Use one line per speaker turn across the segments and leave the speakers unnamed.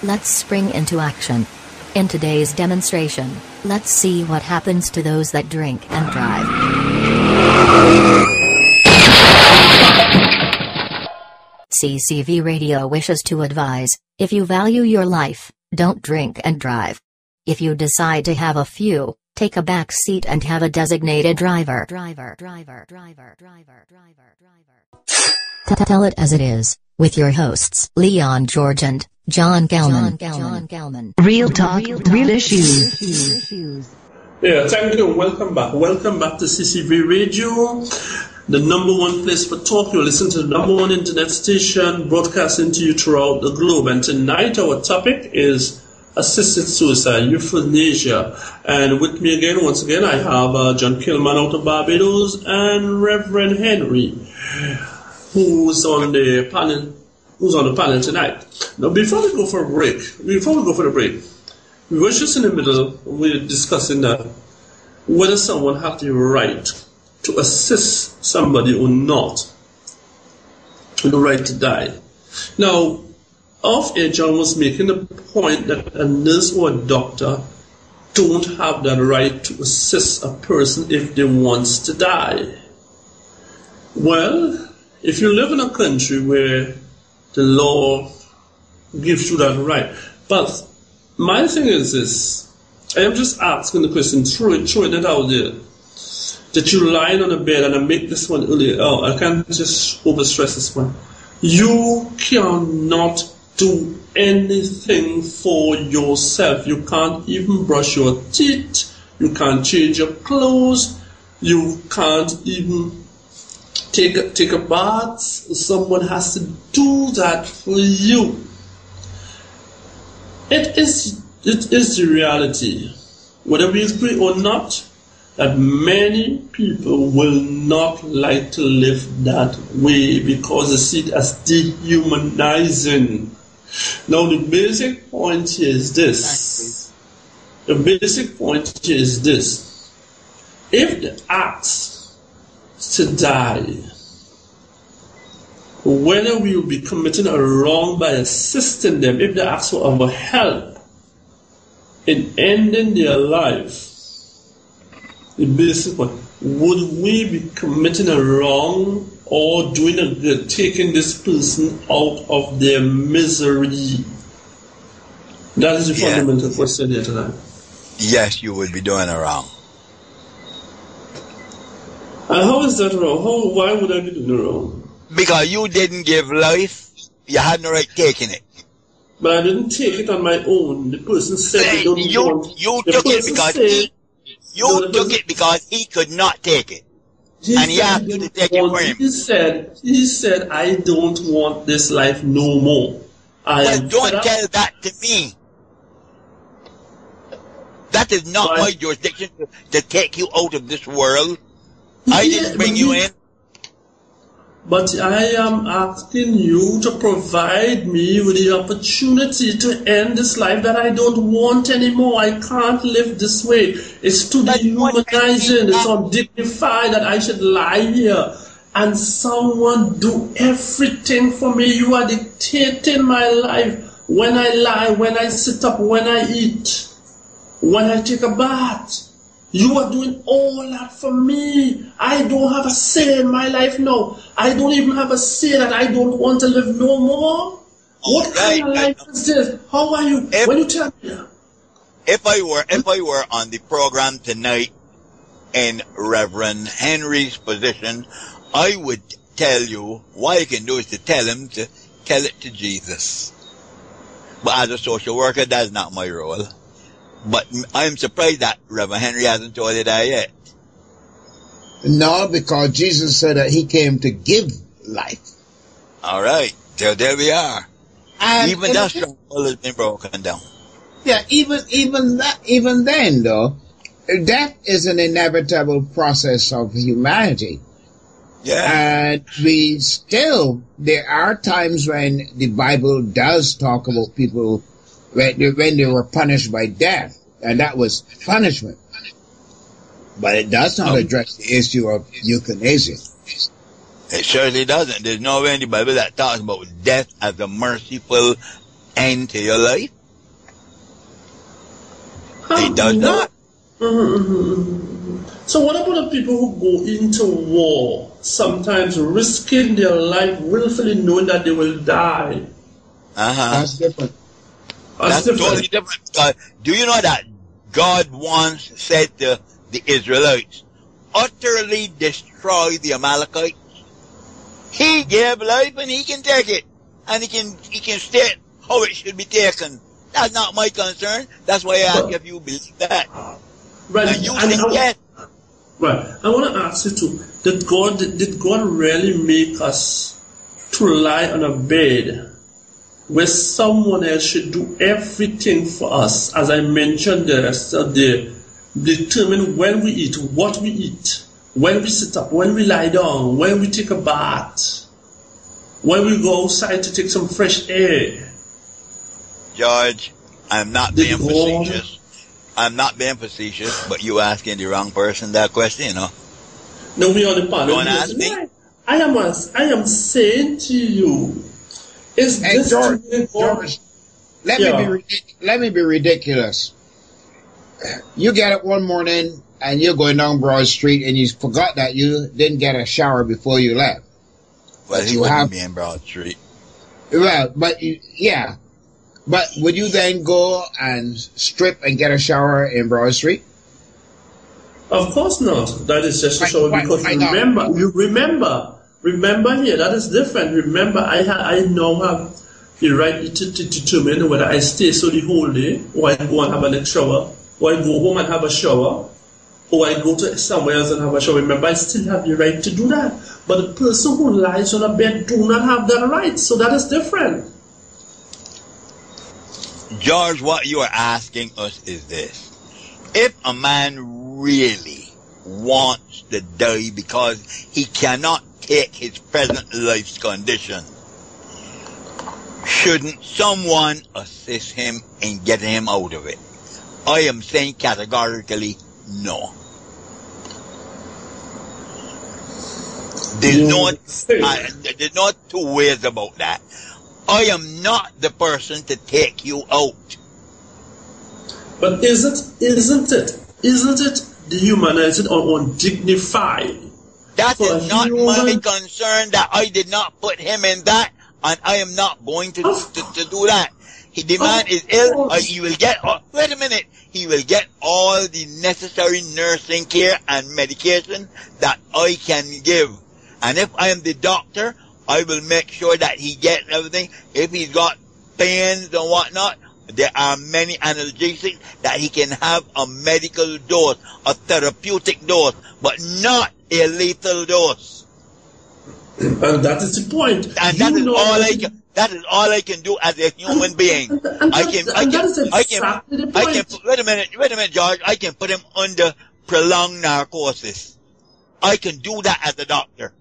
Let's spring into action. In today's demonstration, let's see what happens to those that drink and drive. CCV Radio wishes to advise, if you value your life, don't drink and drive. If you decide to have a few, take a back seat and have a designated driver. Tell it as it is, with your hosts, Leon George and John Gelman.
Real talk, real issues.
Yeah, thank you. Welcome back. Welcome back to CCV Radio, the number one place for talk. You listen to the number one internet station broadcasting to you throughout the globe. And tonight our topic is assisted suicide, euthanasia. And with me again, once again, I have John Kilman out of Barbados and Reverend Henry, who's on the panel tonight. Now, before we go for the break, we were just in the middle, we're discussing that whether someone has the right to assist somebody or not, the right to die. Now, off-air, John was making the point that a nurse or a doctor don't have that right to assist a person if they want to die. Well, if you live in a country where the law gives you that right, but my thing is this, I am just asking the question, throwing it out there, that you're lying on the bed, and I make this one earlier, I can't just overstress this one. You cannot do anything for yourself. You can't even brush your teeth. You can't change your clothes. You can't even take a bath. Someone has to do that for you. It is the reality, whether we agree or not, that many people will not like to live that way because they see it as dehumanizing. Now, the basic point here is this. If the act to die, whether we will be committing a wrong by assisting them, if they ask for our help in ending their life, the basic point, would we be committing a wrong or doing a good, taking this person out of their misery? That is the fundamental question here tonight.
Yes, you would be doing it wrong.
And how is that wrong? Why would I be doing it wrong?
Because you didn't give life, you had no right taking it.
But I didn't take it on my own. The person said they don't want.
You took it because he could not take it. And he asked you to take it for him.
He said, I don't want this life no more.
Well, don't tell that to me. That is not my jurisdiction to take you out of this world. I didn't bring you in.
But I am asking you to provide me with the opportunity to end this life that I don't want anymore. I can't live this way. It's too dehumanizing. It's undignified that I should lie here and someone do everything for me. You are dictating my life. When I lie, when I sit up, when I eat, when I take a bath. You are doing all that for me. I don't have a say in my life now. I don't even have a say that I don't want to live no more. What kind of life is this? How are you? When you tell me?
If I were on the program tonight in Reverend Henry's position, I would tell you what I can do is to tell him to tell it to Jesus. But as a social worker, that's not my role. But I'm surprised that Reverend Henry hasn't told it that yet.
No, because Jesus said that he came to give life.
All right. So there we are.
And
even that stronghold has been broken down.
Yeah, even then though, death is an inevitable process of humanity.
Yeah.
And there are times when the Bible does talk about people when they were punished by death, and that was punishment. But it does not address the issue of euthanasia.
It certainly doesn't. There's nowhere in the Bible that talks about death as a merciful end to your life? It does
No.
not.
So what about the people who go into war, sometimes risking their life willfully knowing that they will die?
That's different.
That's totally different. Do you know that God once said to the Israelites, utterly destroy the Amalekites? He gave life and he can take it. And he can state how it should be taken. That's not my concern. That's why I ask if you believe that.
Right.
And you think yes.
Right. I want to ask you too, did God really make us to lie on a bed where someone else should do everything for us? As I mentioned yesterday, determine when we eat, what we eat, when we sit up, when we lie down, when we take a bath, when we go outside to take some fresh air.
George, I'm not being facetious. I'm not being facetious, but you asking the wrong person that question, you know.
No, we on the panel.
Don't ask me.
I am saying to you, is
Hey,
this
George,
George,
let me be ridiculous. You get up one morning and you're going down Broad Street and you forgot that you didn't get a shower before you left.
Well, he wouldn't be in Broad Street.
Well, but yeah. But would you then go and strip and get a shower in Broad Street?
Of course not. That is just a shower because you remember here, that is different. Remember, I now have the right to determine whether I stay so the whole day, or I go and have a next shower, or I go home and have a shower, or I go to somewhere else and have a shower. Remember, I still have the right to do that. But the person who lies on a bed do not have that right, so that is different.
George, what you are asking us is this. If a man really wants to die because he cannot take his present life's condition, shouldn't someone assist him in getting him out of it? I am saying categorically no. There's not two ways about that. I am not the person to take you out.
But isn't it dehumanizing or undignified?
That is not my concern, that I did not put him in that, and I am not going to do that. The man is ill, he will get, wait a minute, he will get all the necessary nursing care and medication that I can give. And if I am the doctor, I will make sure that he gets everything. If he's got pains and whatnot, there are many analgesics that he can have a medical dose, a therapeutic dose, but not a lethal dose.
And that is the point.
And that is all I can do as a human being. Wait a minute, George. I can put him under prolonged narcosis. I can do that as a doctor.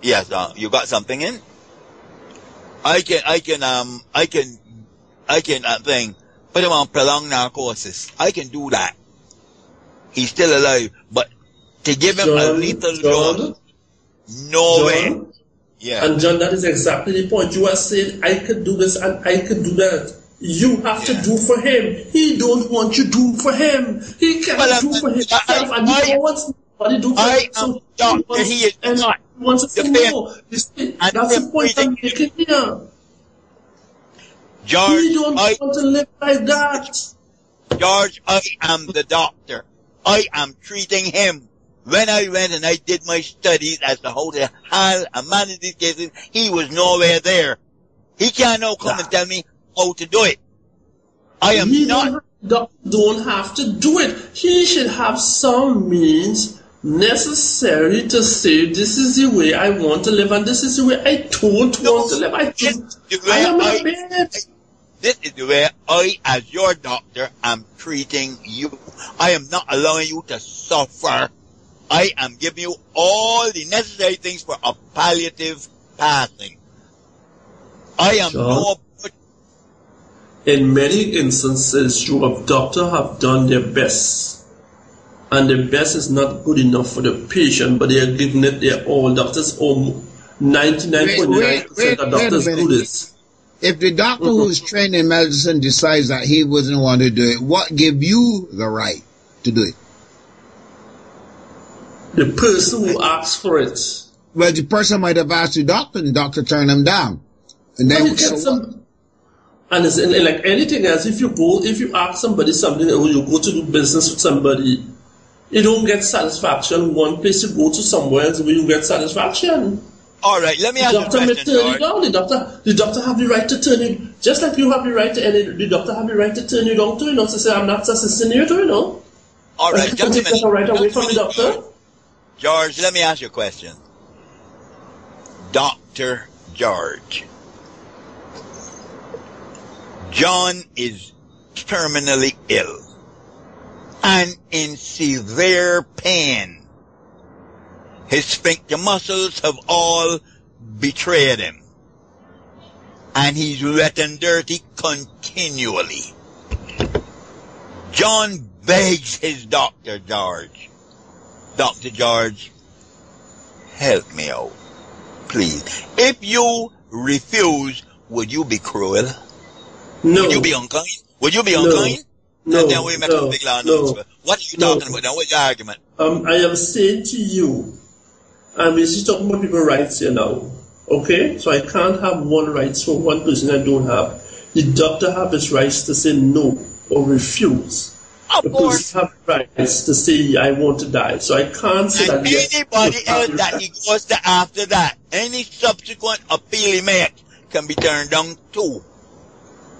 Yes, you got something in? I can put him on prolonged narcosis. I can do that. He's still alive, but to give him a lethal dose, no way. Yeah.
And John, that is exactly the point. You are saying I could do this and I could do that. You have to do for him. He don't want you to do for him. He cannot do for himself, and he don't want somebody to do for him.
So doctor, he is not.
Wants to know. That's the point I'm making here.
George,
he don't want to live like that.
George, I am the doctor. I am treating him. When I went and I did my studies as to how to handle and manage these cases, he was nowhere there. He can't now come and tell me how to do it. I am not.
Don't have to do it. He should have some means necessary to say, this is the way I want to live and this is the way I don't want to live.
This is the way I, as your doctor, am treating you. I am not allowing you to suffer. I am giving you all the necessary things for a palliative passing. I am
in many instances, your doctor have done their best. And the best is not good enough for the patient, but they are giving it their all. Doctors, 99.9% of doctors do this.
If the doctor who's trained in medicine decides that he wouldn't want to do it, what give you the right to do it?
The person who asks for it.
Well, the person might have asked the doctor turned him down. And then
and it's like anything else, if you ask somebody something, or you go to do business with somebody, you don't get satisfaction. One place you go to somewhere else where you get satisfaction.
All right, let me ask you a question, George.
The doctor have the right to turn you, just like you have the right to, the doctor have the right to turn you down too, to say, I'm not assisting you too,
All right, just a minute.
Right away from the doctor.
George, let me ask you a question. Dr. George. John is terminally ill and in severe pain. His sphincter muscles have all betrayed him, and he's wet and dirty continually. John begs his Dr. George, Dr. George, help me out, please. If you refuse, would you be cruel?
No.
Would you be unkind? Would you be unkind?
No.
Then we make a big loud announcement. What are you talking about now? What's your argument?
I am saying to you, I'm basically talking about people's rights here now. Okay? So I can't have one rights for one person I don't have. The doctor have his rights to say no or refuse.
Of course.
The person have rights to say I want to die. So I can't say
and
that.
Anybody else that he goes to after that, any subsequent appeal he makes can be turned down too.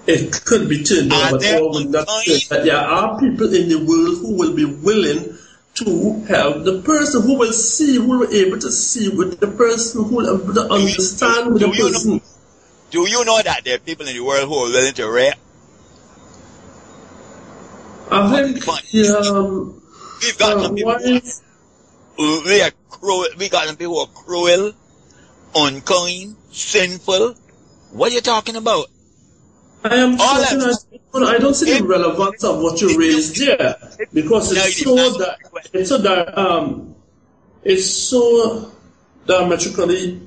It could be turned down, but all will not say that there are people in the world who will be willing to help the person, who will see, who will be able to see with the person, who will be able to understand with the person.
Do you know that there are people in the world who are willing to rape?
I think
we've got some people who are cruel. We got some people who are cruel, unkind, sinful. What are you talking about?
I am talking. I don't see the relevance of what you raised there, because it's so diametrically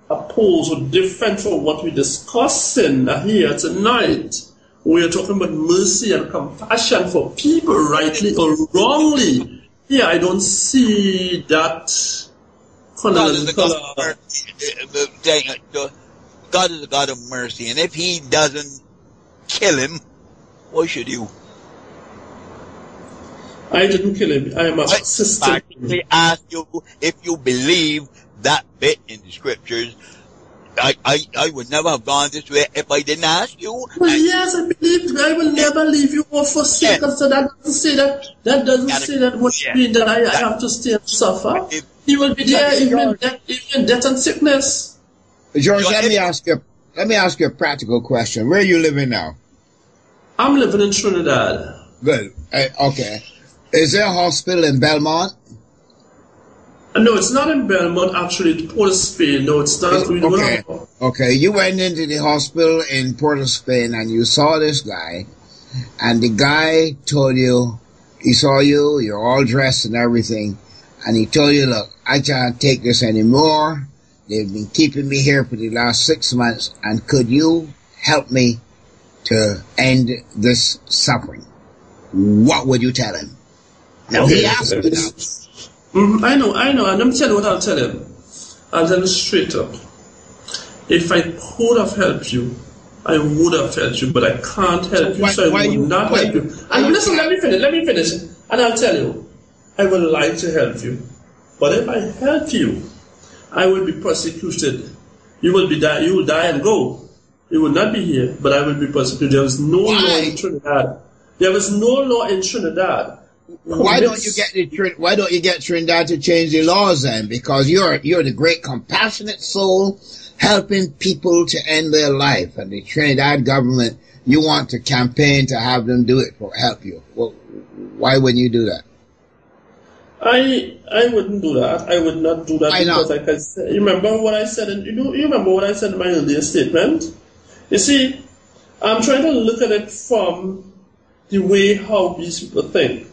opposed or different from what we're discussing here tonight. We are talking about mercy and compassion for people, rightly or wrongly. Here, I don't see that.
God is a God of mercy, and if He doesn't kill him, why should you?
I didn't kill him. I am a sister.
I ask you if you believe that bit in the scriptures. I would never have gone this way if I didn't ask you.
Well, yes, I believe I will never leave you or forsake us. So that doesn't say that. That doesn't say that what you mean that I have to stay and suffer. He will be there even in death and sickness.
George, let me ask you a practical question. Where are you living now?
I'm living in Trinidad.
Good. Okay. Is there a hospital in Belmont?
No, it's not in Belmont, actually. It's Port of Spain. No, it's not.
Okay. You went into the hospital in Port of Spain and you saw this guy, and the guy told you, he saw you, you're all dressed and everything, and he told you, look, I can't take this anymore. They've been keeping me here for the last 6 months, and could you help me to end this suffering? What would you tell him? Now, he asked me that.
I know, and let me tell you what I'll tell him. I'll tell him straight up. If I could have helped you, I would have helped you, but I can't help you, so I would not help you. And listen, let me finish, and I'll tell you, I would like to help you, but if I help you, I will be persecuted. You will die and go. You will not be here, but I will be persecuted. There is no law in Trinidad. There is no law in Trinidad.
Why don't you get Trinidad to change the laws then? Because you're the great compassionate soul helping people to end their life, and the Trinidad government, you want to campaign to have them do it for help you. Well, why wouldn't you do that?
I wouldn't do that. I would not do that.
Why
because,
not?
like I said, you remember what I said? You remember what I said in my earlier statement? You see, I'm trying to look at it from the way how these people think.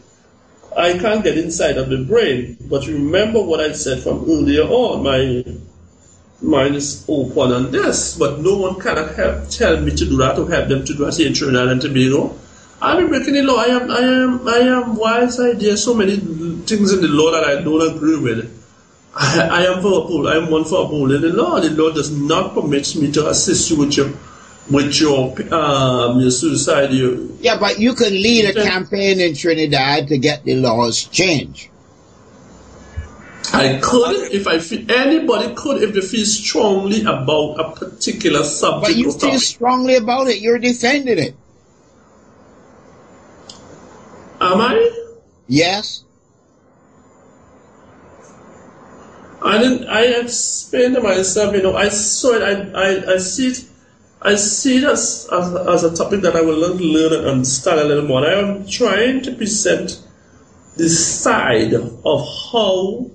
I can't get inside of the brain, but remember what I said from earlier on, mind is open on this, but no one cannot tell me to do that or help them to do that here in Trinidad and Tobago. I'll be breaking the law. I am wise. There's so many things in the law that I don't agree with. I am one for upholding the law. The law does not permit me to assist you with your suicide.
Yeah, but you can lead a campaign in Trinidad to get the laws changed.
I could, if I feel, anybody could, if they feel strongly about a particular subject.
But you feel strongly about it. You're defending it.
Am I?
Yes.
I explained to myself, I saw it, I see it as a topic that I will learn and understand a little more. I am trying to present the side of how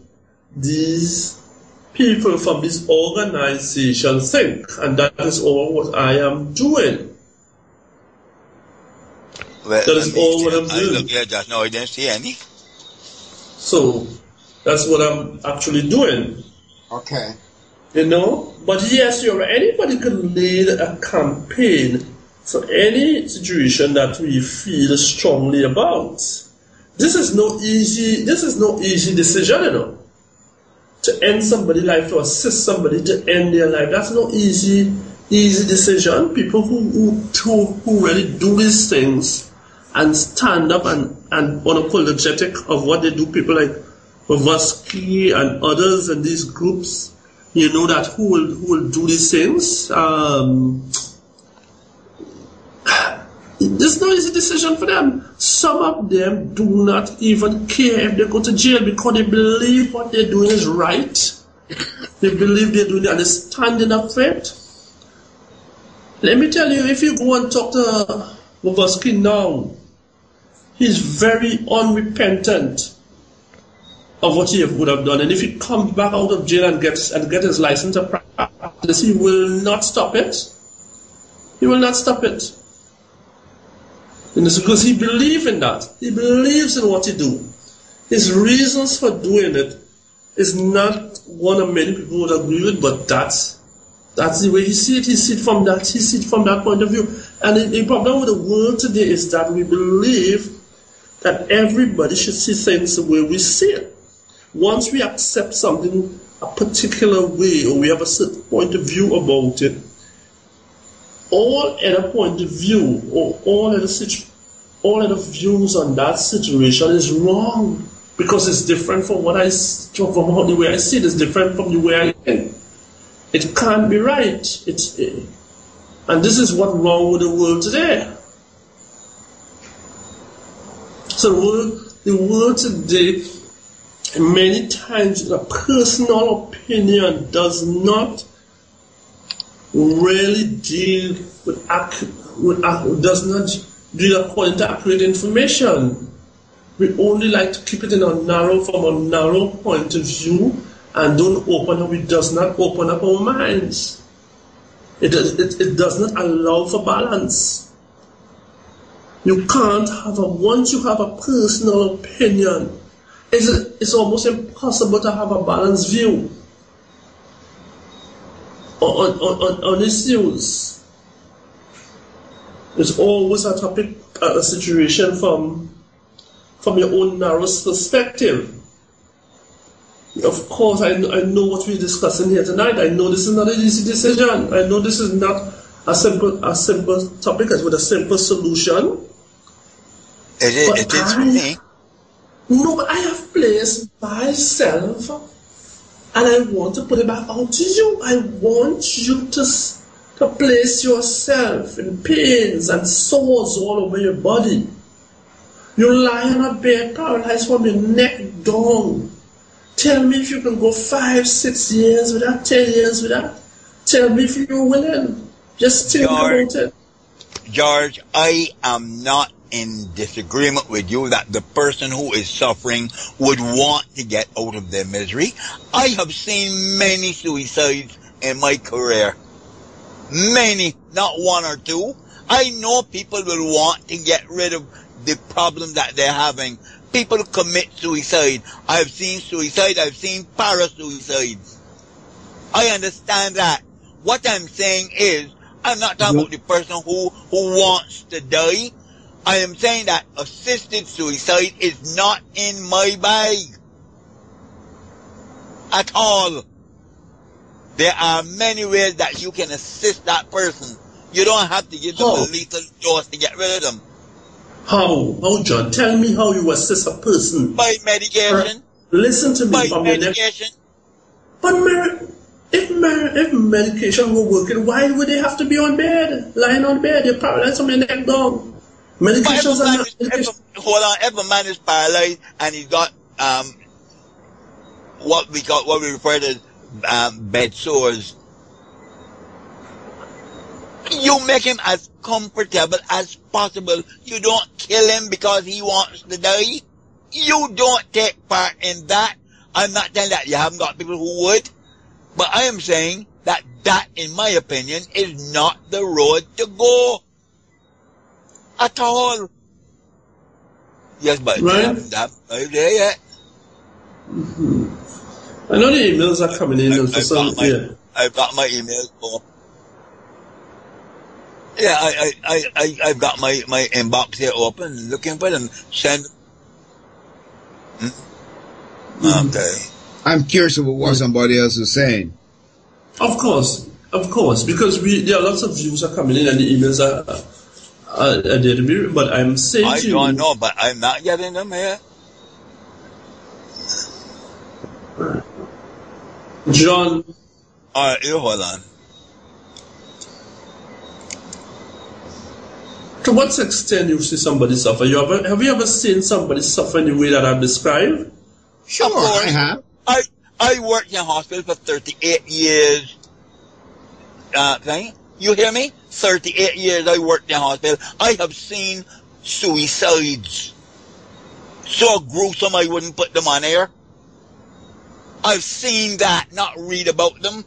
these people from this organization think, and that is all what I am doing.
Well,
that is all what I'm doing.
I look here just now, I didn't see any.
So, that's what I'm actually doing.
Okay.
But yes, you're right. Anybody can lead a campaign for any situation that we feel strongly about. This is no easy decision, to end somebody's life, to assist somebody to end their life. That's no easy decision. People who really do these things and stand up and unapologetic of what they do, people like Vosky and others and these groups, that who will do these things. There's no easy decision for them. Some of them do not even care if they go to jail because they believe what they're doing is right. They believe they're doing it and they're standing up for it. Let me tell you, if you go and talk to Vosky now, he's very unrepentant of what he would have done. And if he comes back out of jail and get his license to practice, he will not stop it. He will not stop it. And it's because he believes in that. He believes in what he do. His reasons for doing it is not one of many people would agree with, but that's the way he see it. He see it from that point of view. And the problem with the world today is that we believe that everybody should see things the way we see it. Once we accept something a particular way, or we have a certain point of view about it, all other point of view or all other views on that situation is wrong, because it's different from the way I see it. It's different from the way I think. It can't be right. And this is what's wrong with the world today. So the world today, many times, a personal opinion does not really deal does not deal according to accurate information. We only like to keep it from a narrow point of view, and it does not open up our minds. It does not allow for balance. You can't once you have a personal opinion, it's almost impossible to have a balanced view on issues. It's always a topic, a situation from your own narrow perspective. Of course, I know what we're discussing here tonight. I know this is not an easy decision. I know this is not a simple topic with a simple solution.
It is for me.
No, but I have placed myself, and I want to put it back out to you. I want you to place yourself in pains and sores all over your body. You lie on a bed paralyzed from your neck down. Tell me if you can go 5, 6 years with that, 10 years with that. Tell me if you're willing. Just think about it.
George, I am not in disagreement with you that the person who is suffering would want to get out of their misery. I have seen many suicides in my career. Many, not one or two. I know people will want to get rid of the problem that they're having. People commit suicide. I've seen suicide. I've seen para-suicides. I understand that. What I'm saying is, I'm not talking about the person who wants to die. I am saying that assisted suicide is not in my bag. At all. There are many ways that you can assist that person. You don't have to give them a lethal dose to get rid of them.
How? How, John? Tell me how you assist a person.
By medication.
Listen to me.
By
from
medication.
But if medication were working, why would they have to be on bed? Lying on bed, you're paralyzed from your neck down. Medications are not...
If a man is paralyzed and he's got what we refer to as bed sores, you make him as comfortable as possible. You don't kill him because he wants to die. You don't take part in that. I'm not saying that you haven't got people who would, but I am saying that in my opinion, is not the road to go. At all. Yes, but
right.
That there yet.
I know the emails are coming in.
I've got my emails for. Yeah, I've got my inbox here open, looking for them. Send. Okay.
I'm curious about what somebody else is saying.
Of course, because there are lots of views are coming in and the emails are there to be. But I'm saying
I
to you,
don't know, but I'm not getting them here.
John.
All right, you hold on.
To what extent you see somebody suffer? Have you ever seen somebody suffer in the way that I've described?
Sure, I have.
I worked in a hospital for 38 years. You hear me? 38 years I worked in a hospital. I have seen suicides. So gruesome I wouldn't put them on air. I've seen that, not read about them.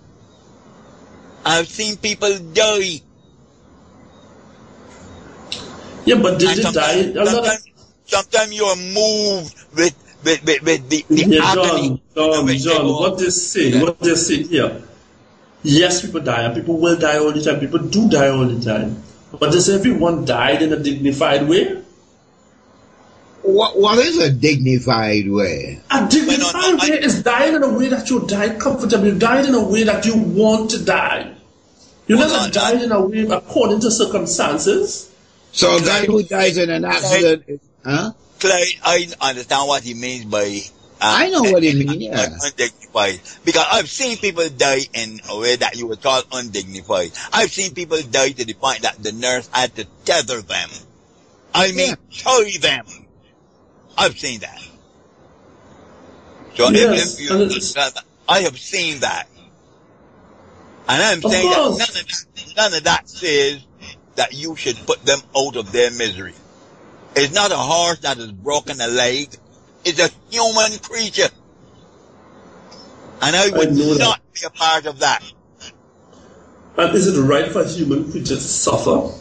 I've seen people die.
Yeah, but did they die?
Sometimes you're moved with the agony.
John, what they're saying here. Yes, people die, and people will die all the time. People do die all the time. But does everyone died in a dignified way?
What is a dignified way?
A dignified way is dying in a way that you died comfortably. You died in a way that you want to die. You never died in a way according to circumstances.
So a guy who dies in an accident, huh?
Clay, I understand what he means by...
I know what he means, yeah.
Undignified. Because I've seen people die in a way that you would call undignified. I've seen people die to the point that the nurse had to tether them. I mean, tie them. I've seen that. So
yes,
if you I have seen that. And I'm saying that none of that says that you should put them out of their misery. It's not a horse that has broken a leg. It's a human creature. And I would not be a part of that.
And is it right for a human creature to suffer?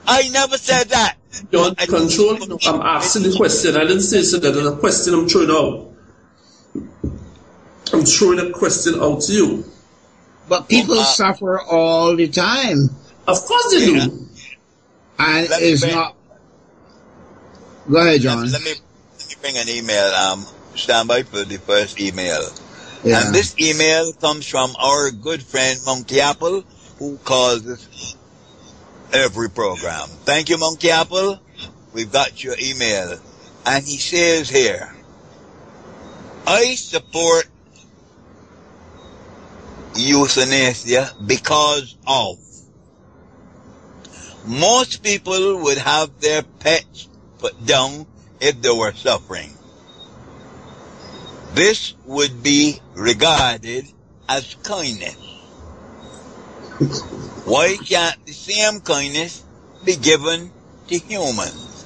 I never said that.
John, control. I'm asking the question. I didn't say so. That is a question I'm throwing out. I'm throwing a question out to you.
But people suffer all the time.
Of course they do.
And it's not... Go ahead, John.
Let me bring an email. Stand by for the first email.
Yeah.
And this email comes from our good friend Monkey Apple, who calls us every program. Thank you, Monkey Apple. We've got your email. And he says here, I support euthanasia because of most people would have their pets put down if they were suffering. This would be regarded as kindness. Why can't the same kindness be given to humans?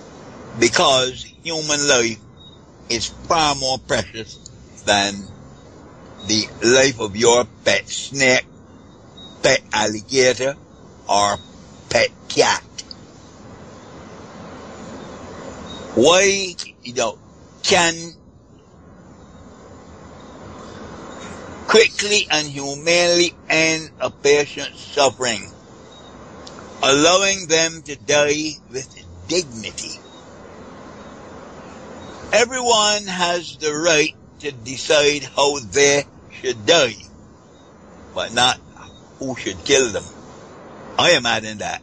Because human life is far more precious than the life of your pet snake, pet alligator, or pet cat. Why, can quickly and humanely end a patient's suffering, allowing them to die with dignity. Everyone has the right to decide how they should die, but not who should kill them. I am adding that.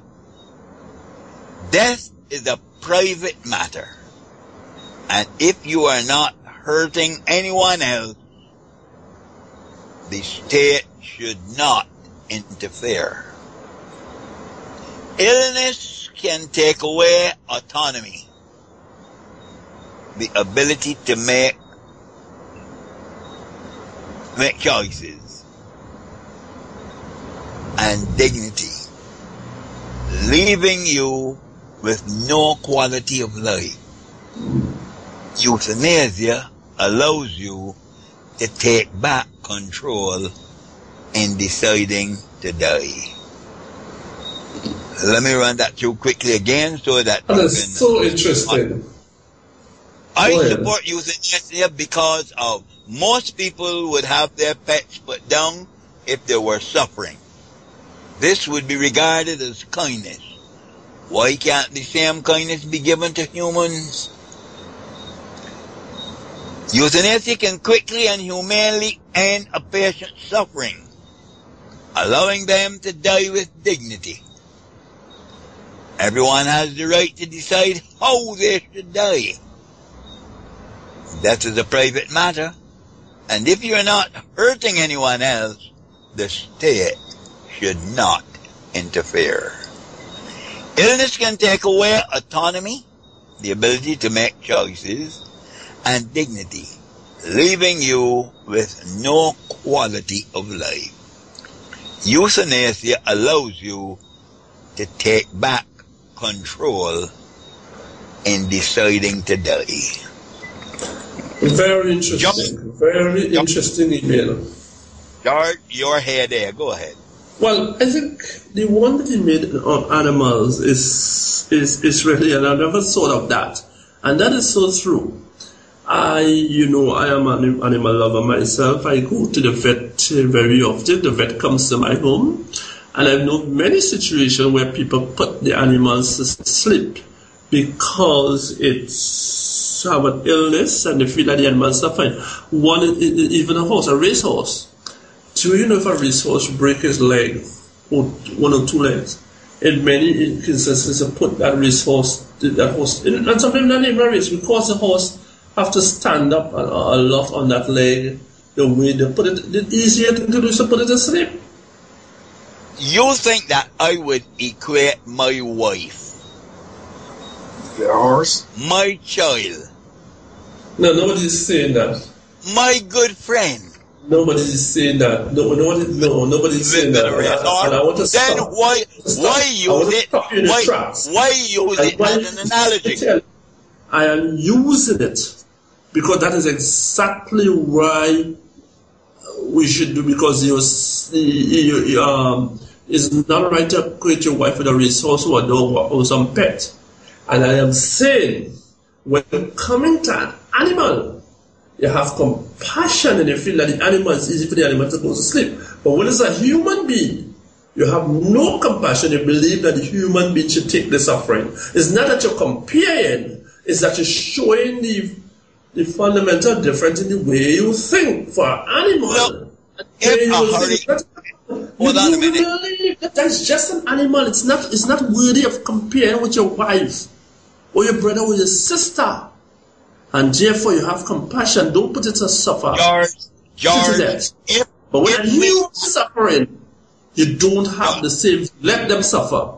Death is a private matter, and if you are not hurting anyone else, the state should not interfere. Illness can take away autonomy, the ability to make choices, and dignity, leaving you with no quality of life. Euthanasia allows you to take back control in deciding to die. Let me run that through quickly again so that
that is so interesting.
I support euthanasia because of most people would have their pets put down if they were suffering. This would be regarded as kindness. Why can't the same kindness be given to humans? Euthanasia can quickly and humanely end a patient's suffering, allowing them to die with dignity. Everyone has the right to decide how they should die. That is a private matter, and if you're not hurting anyone else, the state should not interfere. Illness can take away autonomy, the ability to make choices, and dignity, leaving you with no quality of life. Euthanasia allows you to take back control in deciding to die.
Very interesting. Very interesting email.
George, your head there. Go ahead.
Well, I think the one that he made on animals is really, and I never thought of that. And that is so true. I am an animal lover myself. I go to the vet very often. The vet comes to my home. And I've known many situations where people put the animals to sleep because it's have an illness and they feel that the animals are fine. One, even a horse, a racehorse. So if a racehorse break his leg, or one or two legs, in many instances they put that racehorse, and sometimes not even a race, because the horse have to stand up a lot on that leg. The way they put it, the easier thing to do is to put it to sleep.
You think that I would equate my wife,
The horse?
my child,
No, nobody's saying that.
my good friend,
Nobody's saying that. Nobody's saying that. And I want to
then
stop.
why use it? Why use it as an analogy?
I am using it because that is exactly why we should do, because it's not right to equate your wife with a resource or a dog or some pet. And I am saying, when coming to an animal, you have compassion and you feel that the animal is easy for the animal to go to sleep. But when it's a human being, you have no compassion. You believe that the human being should take the suffering. It's not that you're comparing, it's that you're showing the fundamental difference in the way you think. For an animal,
Hold on a minute.
That's just an animal. It's not worthy of comparing with your wife or your brother or your sister. And therefore you have compassion. Don't put it to suffer.
George,
but when you are suffering, you don't have the same. Let them suffer.